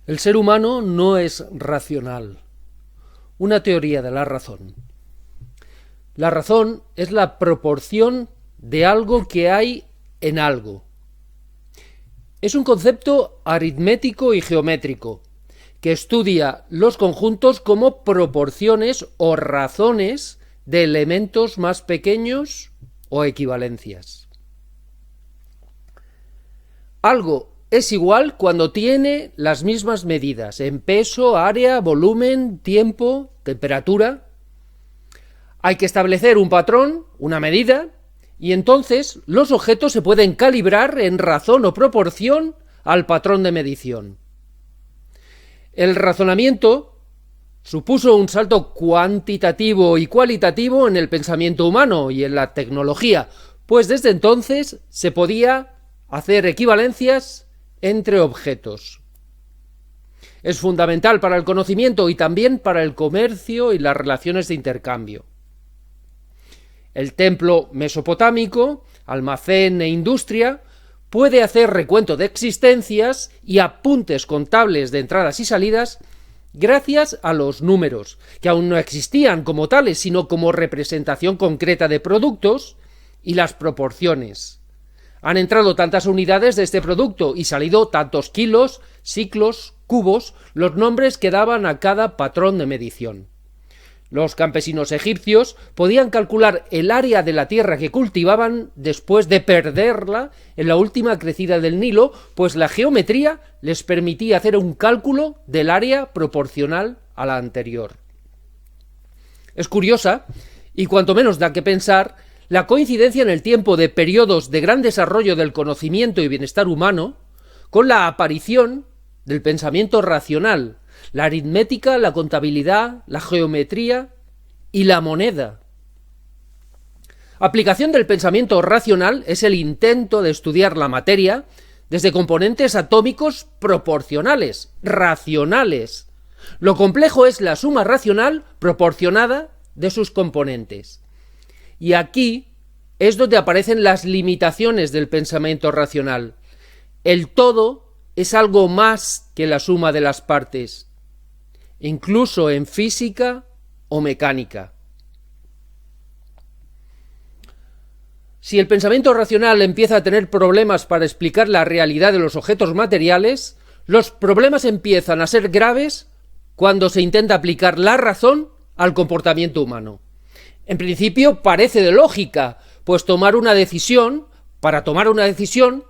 El ser humano no es racional. Una teoría de la razón. La razón es la proporción de algo que hay en algo. Es un concepto aritmético y geométrico que estudia los conjuntos como proporciones o razones de elementos más pequeños o equivalencias. Algo es igual cuando tiene las mismas medidas en peso, área, volumen, tiempo, temperatura. Hay que establecer un patrón, una medida, y entonces los objetos se pueden calibrar en razón o proporción al patrón de medición. El razonamiento supuso un salto cuantitativo y cualitativo en el pensamiento humano y en la tecnología, pues desde entonces se podía hacer equivalencias entre objetos. Es fundamental para el conocimiento y también para el comercio y las relaciones de intercambio. El templo mesopotámico, almacén e industria, puede hacer recuento de existencias y apuntes contables de entradas y salidas gracias a los números, que aún no existían como tales, sino como representación concreta de productos, y las proporciones. Han entrado tantas unidades de este producto y salido tantos kilos, ciclos, cubos, los nombres que daban a cada patrón de medición. Los campesinos egipcios podían calcular el área de la tierra que cultivaban después de perderla en la última crecida del Nilo, pues la geometría les permitía hacer un cálculo del área proporcional a la anterior. Es curiosa, y cuanto menos da que pensar, la coincidencia en el tiempo de periodos de gran desarrollo del conocimiento y bienestar humano con la aparición del pensamiento racional, la aritmética, la contabilidad, la geometría y la moneda. Aplicación del pensamiento racional es el intento de estudiar la materia desde componentes atómicos proporcionales, racionales. Lo complejo es la suma racional proporcionada de sus componentes. Y aquí es donde aparecen las limitaciones del pensamiento racional. El todo es algo más que la suma de las partes, incluso en física o mecánica. Si el pensamiento racional empieza a tener problemas para explicar la realidad de los objetos materiales, los problemas empiezan a ser graves cuando se intenta aplicar la razón al comportamiento humano. En principio parece de lógica, pues para tomar una decisión,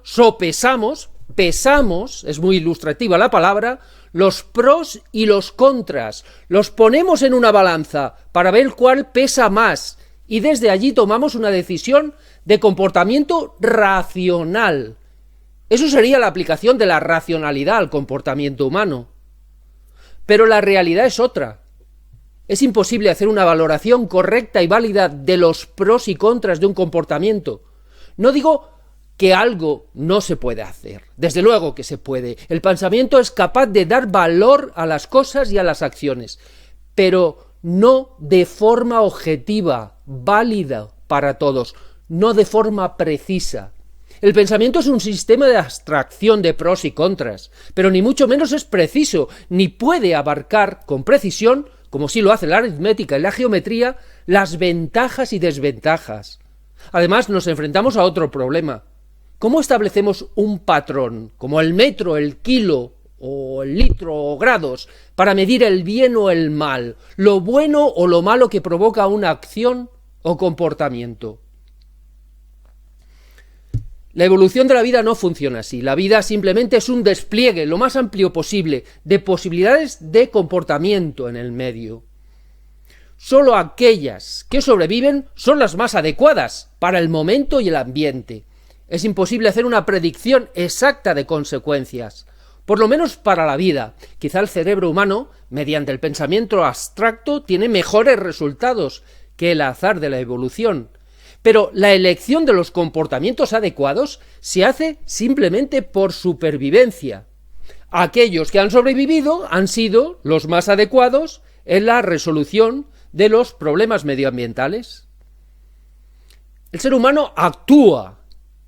pesamos, es muy ilustrativa la palabra, los pros y los contras, los ponemos en una balanza para ver cuál pesa más, y desde allí tomamos una decisión de comportamiento racional. Eso sería la aplicación de la racionalidad al comportamiento humano. Pero la realidad es otra. Es imposible hacer una valoración correcta y válida de los pros y contras de un comportamiento. No digo que algo no se puede hacer. Desde luego que se puede. El pensamiento es capaz de dar valor a las cosas y a las acciones, pero no de forma objetiva, válida para todos, no de forma precisa. El pensamiento es un sistema de abstracción de pros y contras, pero ni mucho menos es preciso, ni puede abarcar con precisión, como sí lo hace la aritmética y la geometría, las ventajas y desventajas. Además, nos enfrentamos a otro problema. ¿Cómo establecemos un patrón, como el metro, el kilo, o el litro, o grados, para medir el bien o el mal, lo bueno o lo malo que provoca una acción o comportamiento? La evolución de la vida no funciona así. La vida simplemente es un despliegue lo más amplio posible de posibilidades de comportamiento en el medio. Solo aquellas que sobreviven son las más adecuadas para el momento y el ambiente. Es imposible hacer una predicción exacta de consecuencias, por lo menos para la vida. Quizá el cerebro humano, mediante el pensamiento abstracto, tiene mejores resultados que el azar de la evolución. Pero la elección de los comportamientos adecuados se hace simplemente por supervivencia. Aquellos que han sobrevivido han sido los más adecuados en la resolución de los problemas medioambientales. El ser humano actúa,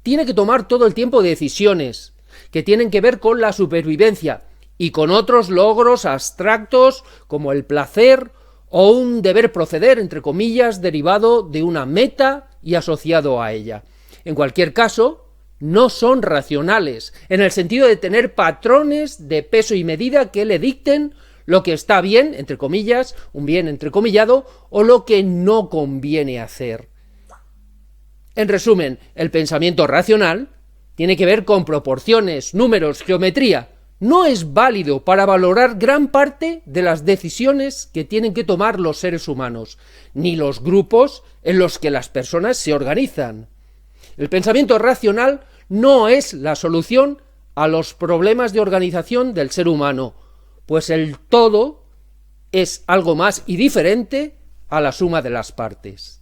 tiene que tomar todo el tiempo decisiones que tienen que ver con la supervivencia, y con otros logros abstractos como el placer o un deber proceder, entre comillas, derivado de una meta y asociado a ella. En cualquier caso, no son racionales, en el sentido de tener patrones de peso y medida que le dicten lo que está bien, entre comillas, un bien entrecomillado, o lo que no conviene hacer. En resumen, el pensamiento racional tiene que ver con proporciones, números, geometría. No es válido para valorar gran parte de las decisiones que tienen que tomar los seres humanos, ni los grupos en los que las personas se organizan. El pensamiento racional no es la solución a los problemas de organización del ser humano, pues el todo es algo más y diferente a la suma de las partes.